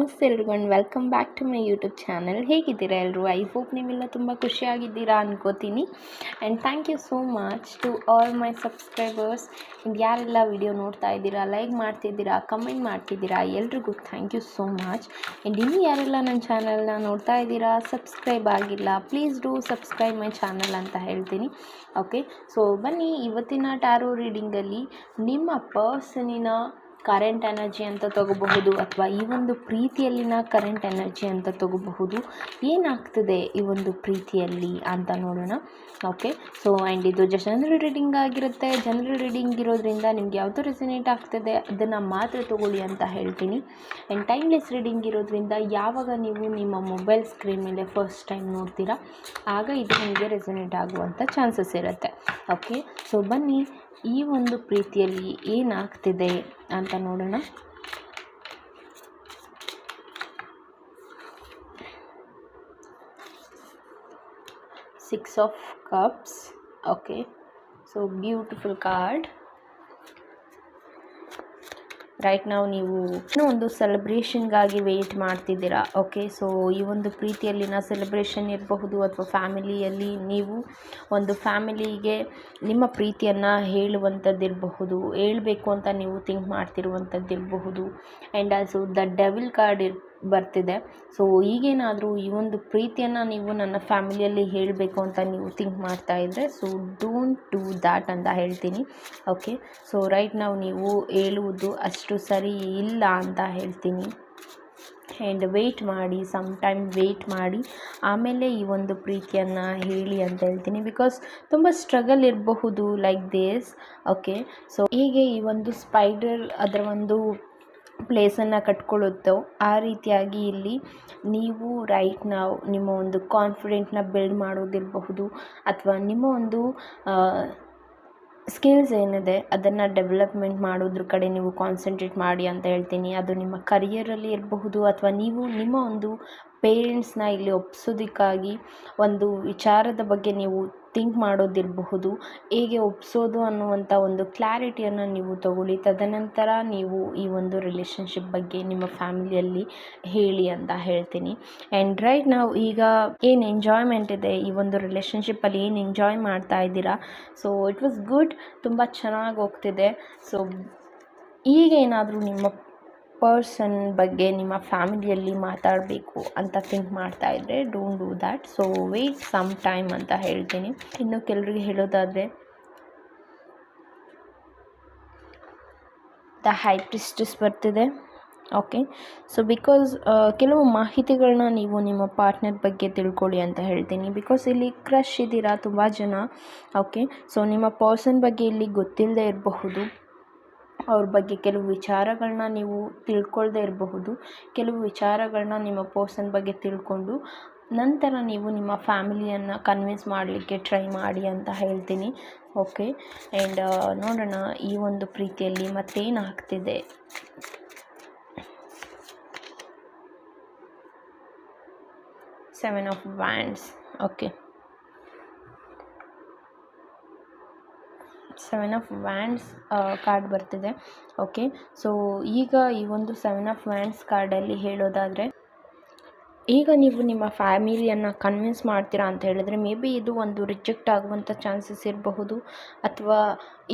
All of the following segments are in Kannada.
ನಮಸ್ತೆ ಎಲ್ರಿಗೂ and welcome back to my YouTube channel. ಹೇಗಿದ್ದೀರಾ ಎಲ್ಲರೂ? ಐ ಹೋಪ್ ನೀವೆಲ್ಲ ತುಂಬ ಖುಷಿಯಾಗಿದ್ದೀರಾ ಅನ್ಕೋತೀನಿ. And thank you so much to all my subscribers. ಯಾರೆಲ್ಲ ವಿಡಿಯೋ ನೋಡ್ತಾ ಇದ್ದೀರಾ, ಲೈಕ್ ಮಾಡ್ತಿದ್ದೀರಾ, ಕಮೆಂಟ್ ಮಾಡ್ತಿದ್ದೀರಾ, ಎಲ್ರಿಗೂ thank you so much. And ಇನ್ನೂ ಯಾರೆಲ್ಲ ನನ್ನ ಚಾನಲ್ನ ನೋಡ್ತಾ ಇದ್ದೀರಾ, ಸಬ್ಸ್ಕ್ರೈಬ್ ಆಗಿಲ್ಲ, please do subscribe my channel ಅಂತ ಹೇಳ್ತೀನಿ. ಓಕೆ, ಸೊ ಬನ್ನಿ ಇವತ್ತಿನ ಟ್ಯಾರೋ ರೀಡಿಂಗಲ್ಲಿ ನಿಮ್ಮ ಪರ್ಸನಿನ ಕರೆಂಟ್ ಎನರ್ಜಿ ಅಂತ ತಗೋಬಹುದು, ಅಥವಾ ಈ ಒಂದು ಪ್ರೀತಿಯಲ್ಲಿನ ಕರೆಂಟ್ ಎನರ್ಜಿ ಅಂತ ತಗೋಬಹುದು. ಏನಾಗ್ತದೆ ಈ ಒಂದು ಪ್ರೀತಿಯಲ್ಲಿ ಅಂತ ನೋಡೋಣ. ಓಕೆ, ಸೊ ಆ್ಯಂಡ್ ಇದು ಜನರಲ್ ರೀಡಿಂಗ್ ಆಗಿರುತ್ತೆ. ಜನರಲ್ ರೀಡಿಂಗ್ ಇರೋದ್ರಿಂದ ನಿಮ್ಗೆ ಯಾವುದು ರೆಸಿನೇಟ್ ಆಗ್ತದೆ ಅದನ್ನು ಮಾತ್ರ ತೊಗೊಳ್ಳಿ ಅಂತ ಹೇಳ್ತೀನಿ. ಆ್ಯಂಡ್ ಟೈಮ್ಲೆಸ್ ರೀಡಿಂಗ್ ಇರೋದ್ರಿಂದ ಯಾವಾಗ ನೀವು ನಿಮ್ಮ ಮೊಬೈಲ್ ಸ್ಕ್ರೀನ್ ಮೇಲೆ ಫಸ್ಟ್ ಟೈಮ್ ನೋಡ್ತೀರಾ ಆಗ ಇದು ನಿಮಗೆ ರೆಸಿನೇಟ್ ಆಗುವಂಥ ಚಾನ್ಸಸ್ ಇರುತ್ತೆ. ಓಕೆ, ಸೊ ಬನ್ನಿ ಈ ಒಂದು ಪ್ರೀತಿಯಲ್ಲಿ ಏನಾಗ್ತಿದೆ ಅಂತ ನೋಡೋಣ. Six of cups. Okay, so beautiful card. Right ನಾವು ನೀವು ಇನ್ನೂ ಒಂದು ಸೆಲೆಬ್ರೇಷನ್ಗಾಗಿ ವೆಯ್ಟ್ ಮಾಡ್ತಿದ್ದೀರಾ. ಓಕೆ, ಸೊ ಈ ಒಂದು ಪ್ರೀತಿಯಲ್ಲಿನ ಸೆಲೆಬ್ರೇಷನ್ ಇರಬಹುದು, ಅಥವಾ ಫ್ಯಾಮಿಲಿಯಲ್ಲಿ ನೀವು ಒಂದು ಫ್ಯಾಮಿಲಿಗೆ ನಿಮ್ಮ ಪ್ರೀತಿಯನ್ನು ಹೇಳುವಂಥದ್ದಿರಬಹುದು, ಹೇಳಬೇಕು ಅಂತ ನೀವು ಥಿಂಕ್ ಮಾಡ್ತಿರುವಂಥದ್ದಿರಬಹುದು. And also the devil card ಬರ್ತಿದೆ. ಸೊ ಈಗೇನಾದರೂ ಈ ಒಂದು ಪ್ರೀತಿಯನ್ನು ನೀವು ನನ್ನ ಫ್ಯಾಮಿಲಿಯಲ್ಲಿ ಹೇಳಬೇಕು ಅಂತ ನೀವು ಥಿಂಕ್ ಮಾಡ್ತಾ ಇದ್ದರೆ, ಸೊ ಡೋಂಟ್ ಡೂ ದ್ಯಾಟ್ ಅಂತ ಹೇಳ್ತೀನಿ. ಓಕೆ, ಸೊ ರೈಟ್ ನಾವು ನೀವು ಹೇಳುವುದು ಅಷ್ಟು ಸರಿ ಇಲ್ಲ ಅಂತ ಹೇಳ್ತೀನಿ. ಆ್ಯಂಡ್ ವೆಯ್ಟ್ ಮಾಡಿ, ಸಮ್ ಟೈಮ್ ವೆಯ್ಟ್ ಮಾಡಿ ಆಮೇಲೆ ಈ ಒಂದು ಪ್ರೀತಿಯನ್ನು ಹೇಳಿ ಅಂತ ಹೇಳ್ತೀನಿ. ಬಿಕಾಸ್ ತುಂಬ ಸ್ಟ್ರಗಲ್ ಇರಬಹುದು ಲೈಕ್ ದಿಸ್. ಓಕೆ, ಸೊ ಹೀಗೆ ಈ ಒಂದು ಸ್ಪೈಡರ್ ಅದರ ಒಂದು ಪ್ಲೇಸನ್ನು ಕಟ್ಕೊಳ್ಳುತ್ತೋ ಆ ರೀತಿಯಾಗಿ ಇಲ್ಲಿ ನೀವು ರೈಟ್ ನಾವು ನಿಮ್ಮ ಒಂದು ಕಾನ್ಫಿಡೆಂಟ್ನ ಬಿಲ್ಡ್ ಮಾಡೋದಿರಬಹುದು, ಅಥವಾ ನಿಮ್ಮ ಒಂದು ಸ್ಕಿಲ್ಸ್ ಏನಿದೆ ಅದನ್ನು ಡೆವಲಪ್ಮೆಂಟ್ ಮಾಡೋದ್ರ ಕಡೆ ನೀವು ಕಾನ್ಸಂಟ್ರೇಟ್ ಮಾಡಿ ಅಂತ ಹೇಳ್ತೀನಿ. ಅದು ನಿಮ್ಮ ಕರಿಯರಲ್ಲಿ ಇರಬಹುದು, ಅಥವಾ ನೀವು ನಿಮ್ಮ ಒಂದು ಪೇರೆಂಟ್ಸ್ನ ಇಲ್ಲಿ ಒಪ್ಸೋದಕ್ಕಾಗಿ ಒಂದು ವಿಚಾರದ ಬಗ್ಗೆ ನೀವು ಥಿಂಕ್ ಮಾಡೋದಿರಬಹುದು. ಹೇಗೆ ಒಪ್ಸೋದು ಅನ್ನುವಂಥ ಒಂದು ಕ್ಲಾರಿಟಿಯನ್ನು ನೀವು ತಗೊಳ್ಳಿ. ತದನಂತರ ನೀವು ಈ ಒಂದು ರಿಲೇಷನ್ಶಿಪ್ ಬಗ್ಗೆ ನಿಮ್ಮ ಫ್ಯಾಮಿಲಿಯಲ್ಲಿ ಹೇಳಿ ಅಂತ ಹೇಳ್ತೀನಿ. ಆ್ಯಂಡ್ ರೈಟ್ ನಾವು ಈಗ ಏನು ಎಂಜಾಯ್ಮೆಂಟ್ ಇದೆ ಈ ಒಂದು ರಿಲೇಷನ್ಶಿಪ್ಪಲ್ಲಿ, ಏನು ಎಂಜಾಯ್ ಮಾಡ್ತಾ ಇದ್ದೀರಾ, ಸೊ ಇಟ್ ವಾಸ್ ಗುಡ್, ತುಂಬ ಚೆನ್ನಾಗಿ ಹೋಗ್ತಿದೆ. ಸೊ ಈಗೇನಾದರೂ ನಿಮ್ಮ ಪರ್ಸನ್ ಬಗ್ಗೆ ನಿಮ್ಮ ಫ್ಯಾಮಿಲಿಯಲ್ಲಿ ಮಾತಾಡಬೇಕು ಅಂತ ಥಿಂಕ್ ಮಾಡ್ತಾ ಇದ್ದರೆ don't do that. So wait some time ಅಂತ ಹೇಳ್ತೀನಿ. ಇನ್ನು ಕೆಲವರಿಗೆ ಹೇಳೋದಾದರೆ ದ ಹೈ ಪ್ರಿಸ್ಟೆಸ್ ಬರ್ತಿದೆ. ಓಕೆ, ಸೊ ಬಿಕಾಸ್ ಕೆಲವು ಮಾಹಿತಿಗಳನ್ನ ನೀವು ನಿಮ್ಮ ಪಾರ್ಟ್ನರ್ ಬಗ್ಗೆ ತಿಳ್ಕೊಳ್ಳಿ ಅಂತ ಹೇಳ್ತೀನಿ. ಬಿಕಾಸ್ ಇಲ್ಲಿ ಕ್ರಶ್ ಇದ್ದೀರಾ ತುಂಬ ಜನ. ಓಕೆ, ಸೊ ನಿಮ್ಮ ಪರ್ಸನ್ ಬಗ್ಗೆ ಇಲ್ಲಿ ಗೊತ್ತಿಲ್ಲದೆ ಇರಬಹುದು, ಅವ್ರ ಬಗ್ಗೆ ಕೆಲವು ವಿಚಾರಗಳನ್ನ ನೀವು ತಿಳ್ಕೊಳ್ದೇ ಇರಬಹುದು. ಕೆಲವು ವಿಚಾರಗಳನ್ನ ನಿಮ್ಮ ಪರ್ಸನ್ ಬಗ್ಗೆ ತಿಳ್ಕೊಂಡು ನಂತರ ನೀವು ನಿಮ್ಮ ಫ್ಯಾಮಿಲಿಯನ್ನು ಕನ್ವಿನ್ಸ್ ಮಾಡಲಿಕ್ಕೆ ಟ್ರೈ ಮಾಡಿ ಅಂತ ಹೇಳ್ತೀನಿ. ಓಕೆ, ಆ್ಯಂಡ್ ನೋಡೋಣ ಈ ಒಂದು ಪ್ರೀತಿಯಲ್ಲಿ ಮತ್ತೇನಾಗ್ತಿದೆ. Seven of wands. Okay, seven of wands card ಬರ್ತಿದೆ. ಓಕೆ, ಸೊ ಈಗ ಈ ಒಂದು ಸೆವೆನ್ ಆಫ್ ವ್ಯಾಂಡ್ಸ್ ಕಾರ್ಡಲ್ಲಿ ಹೇಳೋದಾದರೆ, ಈಗ ನೀವು ನಿಮ್ಮ ಫ್ಯಾಮಿಲಿಯನ್ನು ಕನ್ವಿನ್ಸ್ ಮಾಡ್ತೀರಾ ಅಂತ ಹೇಳಿದ್ರೆ ಮೇ ಬಿ ಇದು ಒಂದು ರಿಜೆಕ್ಟ್ ಆಗುವಂಥ ಚಾನ್ಸಸ್ ಇರಬಹುದು, ಅಥವಾ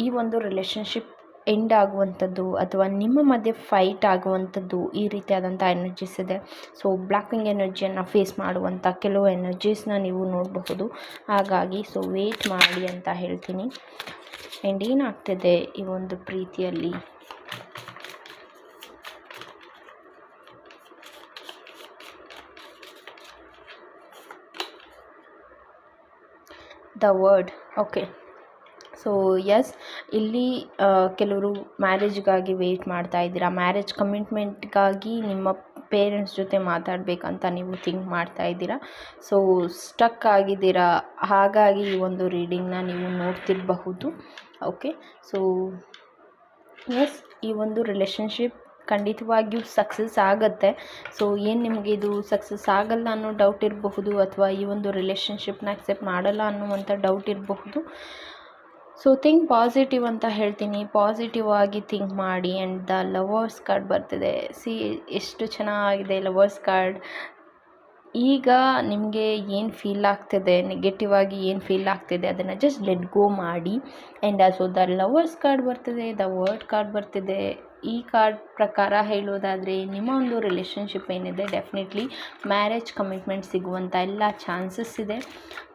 ಈ ಒಂದು ರಿಲೇಷನ್ಶಿಪ್ ಎಂಡ್ ಆಗುವಂಥದ್ದು, ಅಥವಾ ನಿಮ್ಮ ಮಧ್ಯೆ ಫೈಟ್ ಆಗುವಂಥದ್ದು, ಈ ರೀತಿಯಾದಂಥ ಎನರ್ಜೀಸ್ ಇದೆ. ಸೊ ಬ್ಲಾಕಿಂಗ್ ಎನರ್ಜಿಯನ್ನು ಫೇಸ್ ಮಾಡುವಂಥ ಕೆಲವು ಎನರ್ಜೀಸ್ನ ನೀವು ನೋಡಬಹುದು. ಹಾಗಾಗಿ ಸೊ ವೇಟ್ ಮಾಡಿ ಅಂತ ಹೇಳ್ತೀನಿ. ಆ್ಯಂಡ್ ಏನಾಗ್ತದೆ ಈ ಒಂದು ಪ್ರೀತಿಯಲ್ಲಿ, the world. Okay, so yes ಇಲ್ಲಿ ಕೆಲವರು ಮ್ಯಾರೇಜ್ಗಾಗಿ ವೆಯ್ಟ್ ಮಾಡ್ತಾ ಇದ್ದೀರಾ. ಮ್ಯಾರೇಜ್ ಕಮಿಟ್ಮೆಂಟ್ಗಾಗಿ ನಿಮ್ಮ ಪೇರೆಂಟ್ಸ್ ಜೊತೆ ಮಾತಾಡಬೇಕಂತ ನೀವು ಥಿಂಕ್ ಮಾಡ್ತಾ ಇದ್ದೀರಾ. ಸೊ ಸ್ಟಕ್ ಆಗಿದ್ದೀರಾ, ಹಾಗಾಗಿ ಈ ಒಂದು ರೀಡಿಂಗ್ನ ನೀವು ನೋಡ್ತಿರಬಹುದು. ಓಕೆ, ಸೊ ಎಸ್ ಈ ಒಂದು ರಿಲೇಷನ್ಶಿಪ್ ಖಂಡಿತವಾಗಿಯೂ ಸಕ್ಸಸ್ ಆಗುತ್ತೆ. ಸೊ ಏನು ನಿಮಗೆ ಇದು ಸಕ್ಸಸ್ ಆಗಲ್ಲ ಅನ್ನೋ ಡೌಟ್ ಇರಬಹುದು, ಅಥವಾ ಈ ಒಂದು ರಿಲೇಷನ್ಶಿಪ್ನ ಅಕ್ಸೆಪ್ಟ್ ಮಾಡಲ್ಲ ಅನ್ನುವಂಥ ಡೌಟ್ ಇರಬಹುದು. ಸೊ ಥಿಂಕ್ ಪಾಸಿಟಿವ್ ಅಂತ ಹೇಳ್ತೀನಿ. ಪಾಸಿಟಿವ್ ಆಗಿ ಥಿಂಕ್ ಮಾಡಿ. ಆ್ಯಂಡ್ ದ ಲವರ್ಸ್ ಕಾರ್ಡ್ ಬರ್ತಿದೆ. ಎಷ್ಟು ಚೆನ್ನಾಗಿದೆ ಲವರ್ಸ್ ಕಾರ್ಡ್. ಈಗ ನಿಮಗೆ ಏನು ಫೀಲ್ ಆಗ್ತಿದೆ, ನೆಗೆಟಿವ್ ಆಗಿ ಏನು ಫೀಲ್ ಆಗ್ತಿದೆ ಅದನ್ನು ಜಸ್ಟ್ ಲೆಟ್ ಗೋ ಮಾಡಿ. And also the lovers card ಬರ್ತಿದೆ, ದ ವರ್ಡ್ ಕಾರ್ಡ್ ಬರ್ತಿದೆ. ಈ ಕಾರ್ಡ್ ಪ್ರಕಾರ ಹೇಳೋದಾದರೆ ನಿಮ್ಮ ಒಂದು ರಿಲೇಷನ್ಶಿಪ್ ಏನಿದೆ ಡೆಫಿನೆಟ್ಲಿ ಮ್ಯಾರೇಜ್ ಕಮಿಟ್ಮೆಂಟ್ ಸಿಗುವಂಥ ಎಲ್ಲ ಚಾನ್ಸಸ್ ಇದೆ.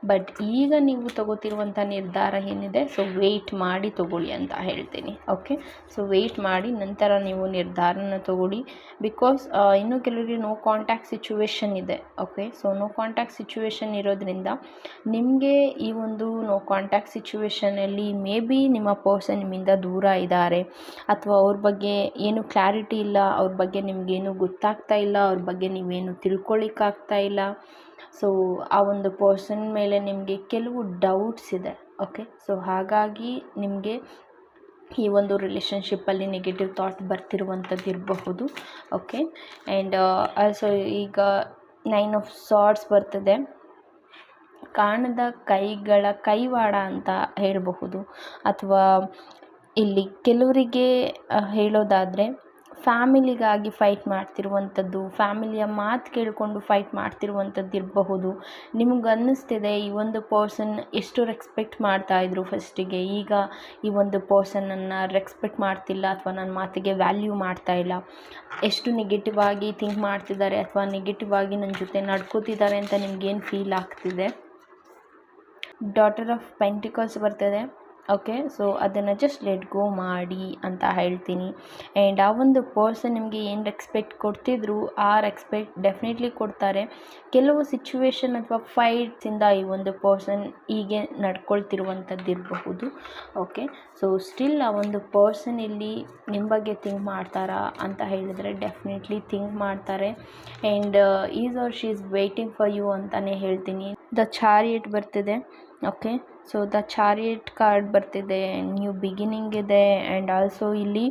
ಬಟ್ ಈಗ ನೀವು ತಗೋತಿರುವಂಥ ನಿರ್ಧಾರ ಏನಿದೆ, ಸೊ ವೆಯ್ಟ್ ಮಾಡಿ ತಗೊಳ್ಳಿ ಅಂತ ಹೇಳ್ತೀನಿ. ಓಕೆ, ಸೊ ವೆಯ್ಟ್ ಮಾಡಿ ನಂತರ ನೀವು ನಿರ್ಧಾರನ ತಗೊಳ್ಳಿ. ಬಿಕಾಸ್ ಇನ್ನೂ ಕೆಲವರಿಗೆ ನೋ ಕಾಂಟ್ಯಾಕ್ಟ್ ಸಿಚುವೇಶನ್ ಇದೆ. Okay, so no contact situation ಇರೋದ್ರಿಂದ ನಿಮಗೆ ಈ ಒಂದು ನೋ ಕಾಂಟ್ಯಾಕ್ಟ್ ಸಿಚುವೇಶನಲ್ಲಿ ಮೇ ಬಿ ನಿಮ್ಮ ಪರ್ಸನ್ ನಿಮ್ಮಿಂದ ದೂರ ಇದ್ದಾರೆ, ಅಥವಾ ಅವ್ರ ಬಗ್ಗೆ ಏನು ಕ್ಲಾರಿಟಿ ಇಲ್ಲ, ಅವ್ರ ಬಗ್ಗೆ ನಿಮಗೇನು ಗೊತ್ತಾಗ್ತಾ ಇಲ್ಲ, ಅವ್ರ ಬಗ್ಗೆ ನೀವೇನು ತಿಳ್ಕೊಳ್ಳಿಕ್ಕಾಗ್ತಾ ಇಲ್ಲ. ಸೊ ಆ ಒಂದು ಪರ್ಸನ್ ಮೇಲೆ ನಿಮಗೆ ಕೆಲವು ಡೌಟ್ಸ್ ಇದೆ. ಓಕೆ, ಸೊ ಹಾಗಾಗಿ ನಿಮಗೆ ಈ ಒಂದು ರಿಲೇಷನ್ಶಿಪ್ಪಲ್ಲಿ ನೆಗೆಟಿವ್ ಥಾಟ್ ಬರ್ತಿರುವಂಥದ್ದು ಇರಬಹುದು. ಓಕೆ, ಆ್ಯಂಡ್ ಆಲ್ಸೋ ಈಗ 9 ಆಫ್ ಸಾರ್ಡ್ಸ್ ಬರ್ತದೆ. ಕಾಣದ ಕೈಗಳ ಕೈವಾಡ ಅಂತ ಹೇಳಬಹುದು. ಅಥವಾ ಇಲ್ಲಿ ಕೆಲವರಿಗೆ ಹೇಳೋದಾದರೆ ಫ್ಯಾಮಿಲಿಗಾಗಿ ಫೈಟ್ ಮಾಡ್ತಿರುವಂಥದ್ದು, ಫ್ಯಾಮಿಲಿಯ ಮಾತು ಕೇಳಿಕೊಂಡು ಫೈಟ್ ಮಾಡ್ತಿರುವಂಥದ್ದು ಇರಬಹುದು. ನಿಮ್ಗೆ ಅನ್ನಿಸ್ತಿದೆ ಈ ಒಂದು ಪರ್ಸನ್ ಎಷ್ಟು ರೆಸ್ಪೆಕ್ಟ್ ಮಾಡ್ತಾಯಿದ್ರು ಫಸ್ಟಿಗೆ, ಈಗ ಈ ಒಂದು ಪರ್ಸನನ್ನು ರೆಸ್ಪೆಕ್ಟ್ ಮಾಡ್ತಿಲ್ಲ ಅಥವಾ ನನ್ನ ಮಾತಿಗೆ ವ್ಯಾಲ್ಯೂ ಮಾಡ್ತಾಯಿಲ್ಲ, ಎಷ್ಟು ನೆಗೆಟಿವ್ ಆಗಿ ಥಿಂಕ್ ಮಾಡ್ತಿದ್ದಾರೆ ಅಥವಾ ನೆಗೆಟಿವ್ ಆಗಿ ನನ್ನ ಜೊತೆ ನಡ್ಕೋತಿದ್ದಾರೆ ಅಂತ ನಿಮ್ಗೇನು ಫೀಲ್ ಆಗ್ತಿದೆ. ಡಾಟರ್ ಆಫ್ ಪೆಂಟಿಕಲ್ಸ್ ಬರ್ತದೆ. ಓಕೆ, ಸೊ ಅದನ್ನು ಜಸ್ಟ್ ಲೆಟ್ ಗೋ ಮಾಡಿ ಅಂತ ಹೇಳ್ತೀನಿ. ಆ್ಯಂಡ್ ಆ ಒಂದು ಪರ್ಸನ್ ನಿಮಗೆ ಏನು ರೆಸ್ಪೆಕ್ಟ್ ಕೊಡ್ತಿದ್ರು ಆ ರೆಸ್ಪೆಕ್ಟ್ ಡೆಫಿನೆಟ್ಲಿ ಕೊಡ್ತಾರೆ. ಕೆಲವು ಸಿಚುವೇಶನ್ ಅಥವಾ ಫೈಟ್ಸಿಂದ ಈ ಒಂದು ಪರ್ಸನ್ ಹೀಗೆ ನಡ್ಕೊಳ್ತಿರುವಂಥದ್ದು ಇರಬಹುದು. ಓಕೆ, ಸೊ ಸ್ಟಿಲ್ ಆ ಒಂದು ಪರ್ಸನ್ ಇಲ್ಲಿ ನಿಮ್ಮ ಬಗ್ಗೆ ಥಿಂಕ್ ಮಾಡ್ತಾರಾ ಅಂತ ಹೇಳಿದರೆ ಡೆಫಿನೆಟ್ಲಿ ಥಿಂಕ್ ಮಾಡ್ತಾರೆ. And he's or she is waiting for you ಅಂತಲೇ ಹೇಳ್ತೀನಿ. ದ ಚಾರಿಯಟ್ ಬರ್ತಿದೆ. Okay, so the chariot card ಬರ್ತಿದೆ, ನ್ಯೂ ಬಿಗಿನಿಂಗ್ ಇದೆ. ಆ್ಯಂಡ್ ಆಲ್ಸೋ ಇಲ್ಲಿ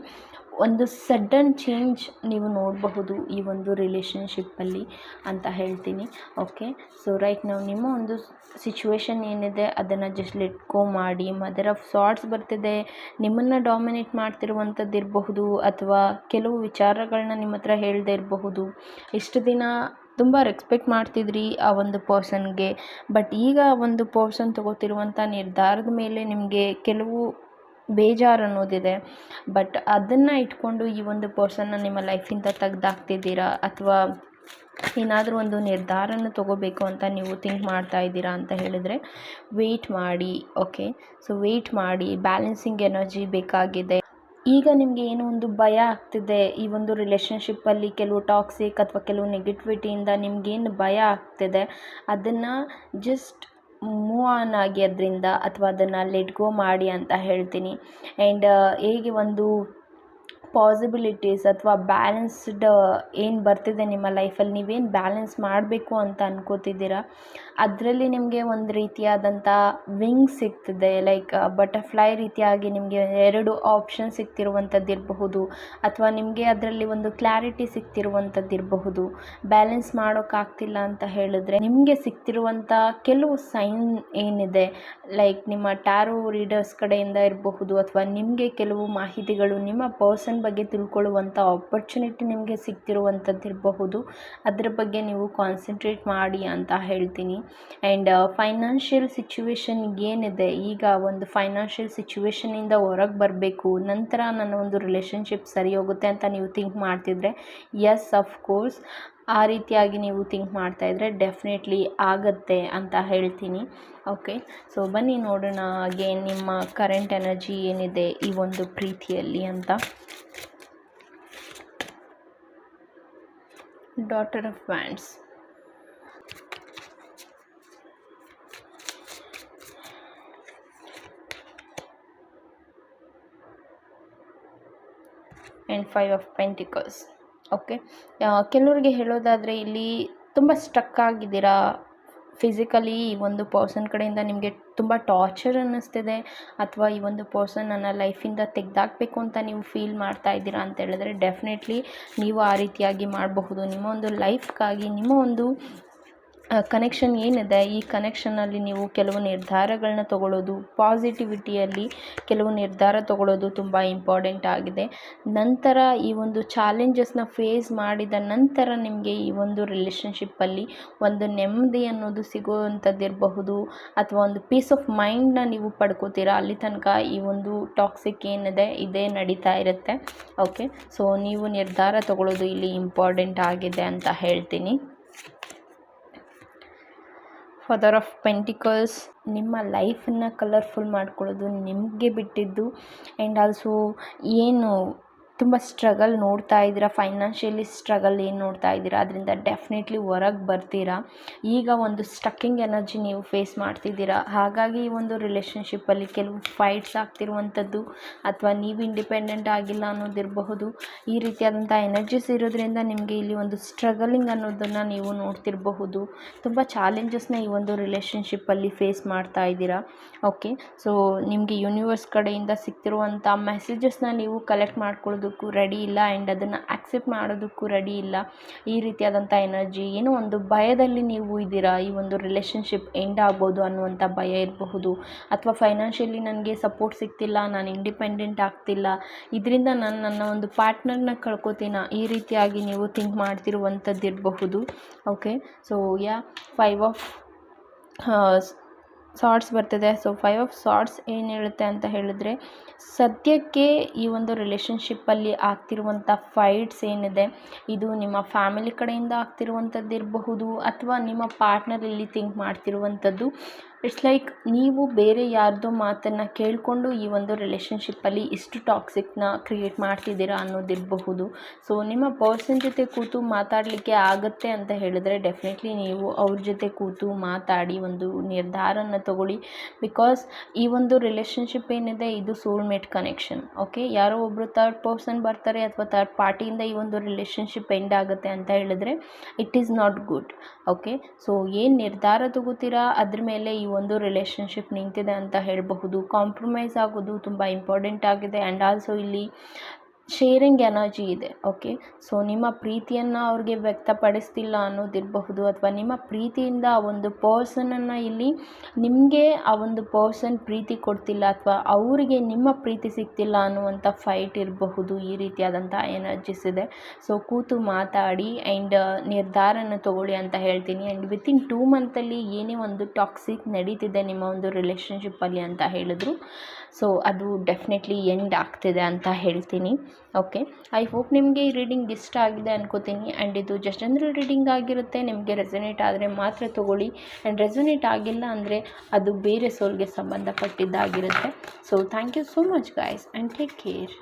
ಒಂದು ಸಡನ್ ಚೇಂಜ್ ನೀವು ನೋಡಬಹುದು ಈ ಒಂದು ರಿಲೇಷನ್ಶಿಪ್ಪಲ್ಲಿ ಅಂತ ಹೇಳ್ತೀನಿ. ಓಕೆ, ಸೊ ರೈಟ್ ನಾವು ನಿಮ್ಮ ಒಂದು ಸಿಚುವೇಶನ್ ಏನಿದೆ ಅದನ್ನು ಜಸ್ಟ್ ಲೆಟ್ ಗೋ ಮಾಡಿ. ಮದರ್ ಆಫ್ ಸಾರ್ಡ್ಸ್ ಬರ್ತಿದೆ. ನಿಮ್ಮನ್ನು ಡಾಮಿನೇಟ್ ಮಾಡ್ತಿರುವಂಥದ್ದು ಇರಬಹುದು, ಅಥವಾ ಕೆಲವು ವಿಚಾರಗಳನ್ನ ನಿಮ್ಮ ಹತ್ರ ಹೇಳದೇ ಇರಬಹುದು. ಇಷ್ಟು ದಿನ ತುಂಬ ರೆಸ್ಪೆಕ್ಟ್ ಮಾಡ್ತಿದ್ರಿ ಆ ಒಂದು ಪರ್ಸನ್ಗೆ, ಬಟ್ ಈಗ ಆ ಒಂದು ಪರ್ಸನ್ ತಗೋತಿರುವಂಥ ನಿರ್ಧಾರದ ಮೇಲೆ ನಿಮಗೆ ಕೆಲವು ಬೇಜಾರು ಅನ್ನೋದಿದೆ. ಬಟ್ ಅದನ್ನು ಇಟ್ಕೊಂಡು ಈ ಒಂದು ಪರ್ಸನ್ನ ನಿಮ್ಮ ಲೈಫಿಂದ ತೆಗ್ದಾಕ್ತಿದ್ದೀರಾ, ಅಥವಾ ಏನಾದರೂ ಒಂದು ನಿರ್ಧಾರನ ತಗೋಬೇಕು ಅಂತ ನೀವು ಥಿಂಕ್ ಮಾಡ್ತಾ ಇದ್ದೀರಾ ಅಂತ ಹೇಳಿದರೆ ವೆಯ್ಟ್ ಮಾಡಿ. ಓಕೆ, ಸೊ ವೆಯ್ಟ್ ಮಾಡಿ. ಬ್ಯಾಲೆನ್ಸಿಂಗ್ ಎನರ್ಜಿ ಬೇಕಾಗಿದೆ. ಈಗ ನಿಮಗೆ ಏನೋ ಒಂದು ಭಯ ಆಗ್ತಿದೆ ಈ ಒಂದು ರಿಲೇಷನ್ಶಿಪ್ಪಲ್ಲಿ, ಕೆಲವು ಟಾಕ್ಸಿಕ್ ಅಥವಾ ಕೆಲವು ನೆಗೆಟಿವಿಟಿಯಿಂದ ನಿಮಗೇನು ಭಯ ಆಗ್ತಿದೆ ಅದನ್ನು ಜಸ್ಟ್ ಮೂವ್ ಆನ್ ಆಗಿ ಅದರಿಂದ, ಅಥವಾ ಅದನ್ನು ಲೆಟ್ ಗೋ ಮಾಡಿ ಅಂತ ಹೇಳ್ತೀನಿ. ಆ್ಯಂಡ್ ಹೇಗೆ ಒಂದು ಪಾಸಿಬಿಲಿಟೀಸ್ ಅಥವಾ ಬ್ಯಾಲೆನ್ಸ್ಡ್ ಏನು ಬರ್ತಿದೆ ನಿಮ್ಮ ಲೈಫಲ್ಲಿ, ನೀವೇನು ಬ್ಯಾಲೆನ್ಸ್ ಮಾಡಬೇಕು ಅಂತ ಅನ್ಕೋತಿದ್ದೀರಾ ಅದರಲ್ಲಿ ನಿಮಗೆ ಒಂದು ರೀತಿಯಾದಂಥ ವಿಂಗ್ ಸಿಗ್ತಿದೆ. ಲೈಕ್ ಬಟರ್ಫ್ಲೈ ರೀತಿಯಾಗಿ ನಿಮಗೆ 2 ಆಪ್ಷನ್ ಸಿಗ್ತಿರುವಂಥದ್ದು ಇರಬಹುದು, ಅಥವಾ ನಿಮಗೆ ಅದರಲ್ಲಿ ಒಂದು ಕ್ಲಾರಿಟಿ ಸಿಗ್ತಿರುವಂಥದ್ದು ಇರಬಹುದು. ಬ್ಯಾಲೆನ್ಸ್ ಮಾಡೋಕ್ಕಾಗ್ತಿಲ್ಲ ಅಂತ ಹೇಳಿದ್ರೆ ನಿಮಗೆ ಸಿಗ್ತಿರುವಂಥ ಕೆಲವು ಸೈನ್ ಏನಿದೆ, ಲೈಕ್ ನಿಮ್ಮ ಟ್ಯಾರೋ ರೀಡರ್ಸ್ ಕಡೆಯಿಂದ ಇರಬಹುದು, ಅಥವಾ ನಿಮಗೆ ಕೆಲವು ಮಾಹಿತಿಗಳು ನಿಮ್ಮ ಪರ್ಸನ್ ಬಗ್ಗೆ ತಿಳ್ಕೊಳ್ಳುವಂಥ ಆಪರ್ಚುನಿಟಿ ನಿಮಗೆ ಸಿಗ್ತಿರುವಂಥದ್ದು ಇರಬಹುದು. ಅದರ ಬಗ್ಗೆ ನೀವು ಕಾನ್ಸಂಟ್ರೇಟ್ ಮಾಡಿ ಅಂತ ಹೇಳ್ತೀನಿ. ಆ್ಯಂಡ್ ಫೈನಾನ್ಷಿಯಲ್ ಸಿಚುವೇಶನ್ ಏನಿದೆ, ಈಗ ಒಂದು ಫೈನಾನ್ಷಿಯಲ್ ಸಿಚುವೇಶನಿಂದ ಹೊರಗೆ ಬರಬೇಕು, ನಂತರ ನನ್ನ ಒಂದು ರಿಲೇಷನ್ಶಿಪ್ ಸರಿ ಹೋಗುತ್ತೆ ಅಂತ ನೀವು ಥಿಂಕ್ ಮಾಡ್ತಿದ್ರೆ ಎಸ್ ಅಫ್ಕೋರ್ಸ್ ಆ ರೀತಿಯಾಗಿ ನೀವು ಥಿಂಕ್ ಮಾಡ್ತಾಯಿದ್ರೆ ಡೆಫಿನೆಟ್ಲಿ ಆಗುತ್ತೆ ಅಂತ ಹೇಳ್ತೀನಿ. ಓಕೆ, ಸೊ ಬನ್ನಿ ನೋಡೋಣ ಅಗೇನ್ ನಿಮ್ಮ ಕರೆಂಟ್ ಎನರ್ಜಿ ಏನಿದೆ ಈ ಒಂದು ಪ್ರೀತಿಯಲ್ಲಿ ಅಂತ. Daughter of wands, and 5 of pentacles. Okay, ಕೆಲವರಿಗೆ ಹೇಳೋದಾದರೆ ಇಲ್ಲಿ ತುಂಬ ಸ್ಟಕ್ ಆಗಿದ್ದೀರಾ ಫಿಸಿಕಲಿ. ಈ ಒಂದು ಪರ್ಸನ್ ಕಡೆಯಿಂದ ನಿಮಗೆ ತುಂಬ ಟಾರ್ಚರ್ ಅನ್ನಿಸ್ತಿದೆ, ಅಥವಾ ಈ ಒಂದು ಪರ್ಸನ್ ನನ್ನ ಲೈಫಿಂದ ತೆಗೆದಾಕಬೇಕು ಅಂತ ನೀವು ಫೀಲ್ ಮಾಡ್ತಾ ಇದ್ದೀರಾ ಅಂತ ಹೇಳಿದ್ರೆ ಡೆಫಿನೆಟ್ಲಿ ನೀವು ಆ ರೀತಿಯಾಗಿ ಮಾಡಬಹುದು. ನಿಮ್ಮ ಒಂದು ಲೈಫ್ಗಾಗಿ, ನಿಮ್ಮ ಒಂದು ಕನೆಕ್ಷನ್ ಏನಿದೆ ಈ ಕನೆಕ್ಷನಲ್ಲಿ ನೀವು ಕೆಲವು ನಿರ್ಧಾರಗಳನ್ನ ತಗೊಳ್ಳೋದು, ಪಾಸಿಟಿವಿಟಿಯಲ್ಲಿ ಕೆಲವು ನಿರ್ಧಾರ ತಗೊಳ್ಳೋದು ತುಂಬ ಇಂಪಾರ್ಟೆಂಟ್ ಆಗಿದೆ. ನಂತರ ಈ ಒಂದು ಚಾಲೆಂಜಸ್ನ ಫೇಸ್ ಮಾಡಿದ ನಂತರ ನಿಮಗೆ ಈ ಒಂದು ರಿಲೇಷನ್ಶಿಪ್ಪಲ್ಲಿ ಒಂದು ನೆಮ್ಮದಿ ಅನ್ನೋದು ಸಿಗುವಂಥದ್ದಿರಬಹುದು, ಅಥವಾ ಒಂದು ಪೀಸ್ ಆಫ್ ಮೈಂಡ್ನ ನೀವು ಪಡ್ಕೋತೀರಾ. ಅಲ್ಲಿ ತನಕ ಈ ಒಂದು ಟಾಕ್ಸಿಕ್ ಏನಿದೆ ಇದೇ ನಡೀತಾ ಇರುತ್ತೆ. ಓಕೆ, ಸೊ ನೀವು ನಿರ್ಧಾರ ತಗೊಳ್ಳೋದು ಇಲ್ಲಿ ಇಂಪಾರ್ಟೆಂಟ್ ಆಗಿದೆ ಅಂತ ಹೇಳ್ತೀನಿ. ಫಾದರ್ ಆಫ್ ಪೆಂಟಿಕಲ್ಸ್, ನಿಮ್ಮ ಲೈಫನ್ನು ಕಲರ್ಫುಲ್ ಮಾಡ್ಕೊಳ್ಳೋದು ನಿಮಗೆ ಬಿಟ್ಟಿದ್ದು. ಆ್ಯಂಡ್ ಆಲ್ಸೋ ಏನು ತುಂಬ ಸ್ಟ್ರಗಲ್ ನೋಡ್ತಾ ಇದ್ದೀರಾ, ಫೈನಾನ್ಷಿಯಲಿ ಸ್ಟ್ರಗಲ್ ಏನು ನೋಡ್ತಾ ಇದ್ದೀರಾ ಅದರಿಂದ ಡೆಫಿನೆಟ್ಲಿ ಹೊರಗೆ ಬರ್ತೀರಾ. ಈಗ ಒಂದು ಸ್ಟಕ್ಕಿಂಗ್ ಎನರ್ಜಿ ನೀವು ಫೇಸ್ ಮಾಡ್ತಿದ್ದೀರಾ. ಹಾಗಾಗಿ ಈ ಒಂದು ರಿಲೇಷನ್ಶಿಪ್ಪಲ್ಲಿ ಕೆಲವು ಫೈಟ್ಸ್ ಆಗ್ತಿರುವಂಥದ್ದು, ಅಥವಾ ನೀವು ಇಂಡಿಪೆಂಡೆಂಟ್ ಆಗಿಲ್ಲ ಅನ್ನೋದಿರಬಹುದು. ಈ ರೀತಿಯಾದಂಥ ಎನರ್ಜೀಸ್ ಇರೋದ್ರಿಂದ ನಿಮಗೆ ಇಲ್ಲಿ ಒಂದು ಸ್ಟ್ರಗಲಿಂಗ್ ಅನ್ನೋದನ್ನು ನೀವು ನೋಡ್ತಿರಬಹುದು. ತುಂಬ ಚಾಲೆಂಜಸ್ನ ಈ ಒಂದು ರಿಲೇಷನ್ಶಿಪ್ಪಲ್ಲಿ ಫೇಸ್ ಮಾಡ್ತಾ ಇದ್ದೀರಾ. ಓಕೆ, ಸೊ ನಿಮಗೆ ಯೂನಿವರ್ಸ್ ಕಡೆಯಿಂದ ಸಿಗ್ತಿರುವಂಥ ಮೆಸೇಜಸ್ನ ನೀವು ಕಲೆಕ್ಟ್ ಮಾಡ್ಕೊಳ್ಳೋದಕ್ಕೂ ರೆಡಿ ಇಲ್ಲ, ಆ್ಯಂಡ್ ಅದನ್ನು ಆಕ್ಸೆಪ್ಟ್ ಮಾಡೋದಕ್ಕೂ ರೆಡಿ ಇಲ್ಲ. ಈ ರೀತಿಯಾದಂಥ ಎನರ್ಜಿ, ಏನೋ ಒಂದು ಭಯದಲ್ಲಿ ನೀವು ಇದ್ದೀರಾ. ಈ ಒಂದು ರಿಲೇಷನ್ಶಿಪ್ ಎಂಡ್ ಆಗ್ಬೋದು ಅನ್ನುವಂಥ ಭಯ ಇರಬಹುದು, ಅಥವಾ ಫೈನಾನ್ಷಿಯಲಿ ನನಗೆ ಸಪೋರ್ಟ್ ಸಿಗ್ತಿಲ್ಲ, ನಾನು ಇಂಡಿಪೆಂಡೆಂಟ್ ಆಗ್ತಿಲ್ಲ, ಇದರಿಂದ ನಾನು ನನ್ನ ಒಂದು ಪಾರ್ಟ್ನರ್ನ ಕಳ್ಕೊತೀನ, ಈ ರೀತಿಯಾಗಿ ನೀವು ಥಿಂಕ್ ಮಾಡ್ತಿರುವಂಥದ್ದು ಇರಬಹುದು. Okay, so five of swords ಬರ್ತಿದೆ. ಸೊ 5 ಆಫ್ ಸಾರ್ಟ್ಸ್ ಏನು ಹೇಳುತ್ತೆ ಅಂತ ಹೇಳಿದ್ರೆ, ಸದ್ಯಕ್ಕೆ ಈ ಒಂದು ರಿಲೇಷನ್ಶಿಪ್ಪಲ್ಲಿ ಆಗ್ತಿರುವಂಥ ಫೈಟ್ಸ್ ಏನಿದೆ ಇದು ನಿಮ್ಮ ಫ್ಯಾಮಿಲಿ ಕಡೆಯಿಂದ ಆಗ್ತಿರುವಂಥದ್ದು ಇರಬಹುದು, ಅಥವಾ ನಿಮ್ಮ ಪಾರ್ಟ್ನರ್ ಇಲ್ಲಿ ಥಿಂಕ್ ಮಾಡ್ತಿರುವಂಥದ್ದು. ಇಟ್ಸ್ ಲೈಕ್ ನೀವು ಬೇರೆ ಯಾರ್ದೋ ಮಾತನ್ನು ಕೇಳಿಕೊಂಡು ಈ ಒಂದು ರಿಲೇಷನ್ಶಿಪ್ಪಲ್ಲಿ ಇಷ್ಟು ಟಾಕ್ಸಿಕ್ನ ಕ್ರಿಯೇಟ್ ಮಾಡ್ತಿದ್ದೀರಾ ಅನ್ನೋದಿರಬಹುದು. ಸೊ ನಿಮ್ಮ ಪರ್ಸನ್ ಜೊತೆ ಕೂತು ಮಾತಾಡಲಿಕ್ಕೆ ಆಗುತ್ತೆ ಅಂತ ಹೇಳಿದ್ರೆ ಡೆಫಿನೆಟ್ಲಿ ನೀವು ಅವ್ರ ಜೊತೆ ಕೂತು ಮಾತಾಡಿ ಒಂದು ನಿರ್ಧಾರನ ತಗೊಳ್ಳಿ. ಬಿಕಾಸ್ ಈ ಒಂದು ರಿಲೇಷನ್ಶಿಪ್ ಏನಿದೆ ಇದು ಸೋಲ್ಮೇಟ್ ಕನೆಕ್ಷನ್. ಓಕೆ, ಯಾರೋ ಒಬ್ಬರು ಥರ್ಡ್ ಪರ್ಸನ್ ಬರ್ತಾರೆ ಅಥವಾ ಥರ್ಡ್ ಪಾರ್ಟಿಯಿಂದ ಈ ಒಂದು ರಿಲೇಷನ್ಶಿಪ್ ಎಂಡ್ ಆಗುತ್ತೆ ಅಂತ ಹೇಳಿದ್ರೆ it is not good. Okay, so ಏನು ನಿರ್ಧಾರ ತಗೋತೀರಾ ಅದ್ರ ಮೇಲೆ ಈ ಒಂದು ರಿಲೇಷನ್ಶಿಪ್ ನಿಂತಿದೆ ಅಂತ ಹೇಳಬಹುದು. ಕಾಂಪ್ರಮೈಸ್ ಆಗೋದು ತುಂಬ ಇಂಪಾರ್ಟೆಂಟ್ ಆಗಿದೆ. ಆ್ಯಂಡ್ ಆಲ್ಸೋ ಇಲ್ಲಿ ಶೇರಿಂಗ್ ಎನರ್ಜಿ ಇದೆ. ಓಕೆ, ಸೊ ನಿಮ್ಮ ಪ್ರೀತಿಯನ್ನು ಅವ್ರಿಗೆ ವ್ಯಕ್ತಪಡಿಸ್ತಿಲ್ಲ ಅನ್ನೋದಿರಬಹುದು, ಅಥವಾ ನಿಮ್ಮ ಪ್ರೀತಿಯಿಂದ ಆ ಒಂದು ಪರ್ಸನನ್ನು ಇಲ್ಲಿ ನಿಮಗೆ ಆ ಒಂದು ಪರ್ಸನ್ ಪ್ರೀತಿ ಕೊಡ್ತಿಲ್ಲ, ಅಥವಾ ಅವರಿಗೆ ನಿಮ್ಮ ಪ್ರೀತಿ ಸಿಗ್ತಿಲ್ಲ ಅನ್ನುವಂಥ ಫೈಟ್ ಇರಬಹುದು. ಈ ರೀತಿಯಾದಂಥ ಎನರ್ಜೀಸ್ ಇದೆ. ಸೊ ಕೂತು ಮಾತಾಡಿ ಆ್ಯಂಡ್ ನಿರ್ಧಾರನ ತಗೊಳ್ಳಿ ಅಂತ ಹೇಳ್ತೀನಿ. ಆ್ಯಂಡ್ ವಿತಿನ್ 2 ಮಂತಲ್ಲಿ ಏನೇ ಒಂದು ಟಾಕ್ಸಿಕ್ ನಡೀತಿದೆ ನಿಮ್ಮ ಒಂದು ರಿಲೇಷನ್ಶಿಪ್ಪಲ್ಲಿ ಅಂತ ಹೇಳಿದ್ರು, ಸೊ ಅದು ಡೆಫಿನೆಟ್ಲಿ ಎಂಡ್ ಆಗ್ತಿದೆ ಅಂತ ಹೇಳ್ತೀನಿ. ಓಕೆ, ಐ ಹೋಪ್ ನಿಮಗೆ ಈ ರೀಡಿಂಗ್ ಇಷ್ಟ ಆಗಿದೆ ಅನ್ಕೋತೀನಿ. ಆ್ಯಂಡ್ ಇದು ಜಸ್ಟ್ ಜನರಲ್ ರೀಡಿಂಗ್ ಆಗಿರುತ್ತೆ. ನಿಮಗೆ ರೆಸೊನೇಟ್ ಆದರೆ ಮಾತ್ರ ತೊಗೊಳ್ಳಿ, ಆ್ಯಂಡ್ ರೆಸೊನೇಟ್ ಆಗಿಲ್ಲ ಅಂದರೆ ಅದು ಬೇರೆ ಸೋಲ್ಗೆ ಸಂಬಂಧಪಟ್ಟಿದ್ದಾಗಿರುತ್ತೆ. So thank you so much guys and take care.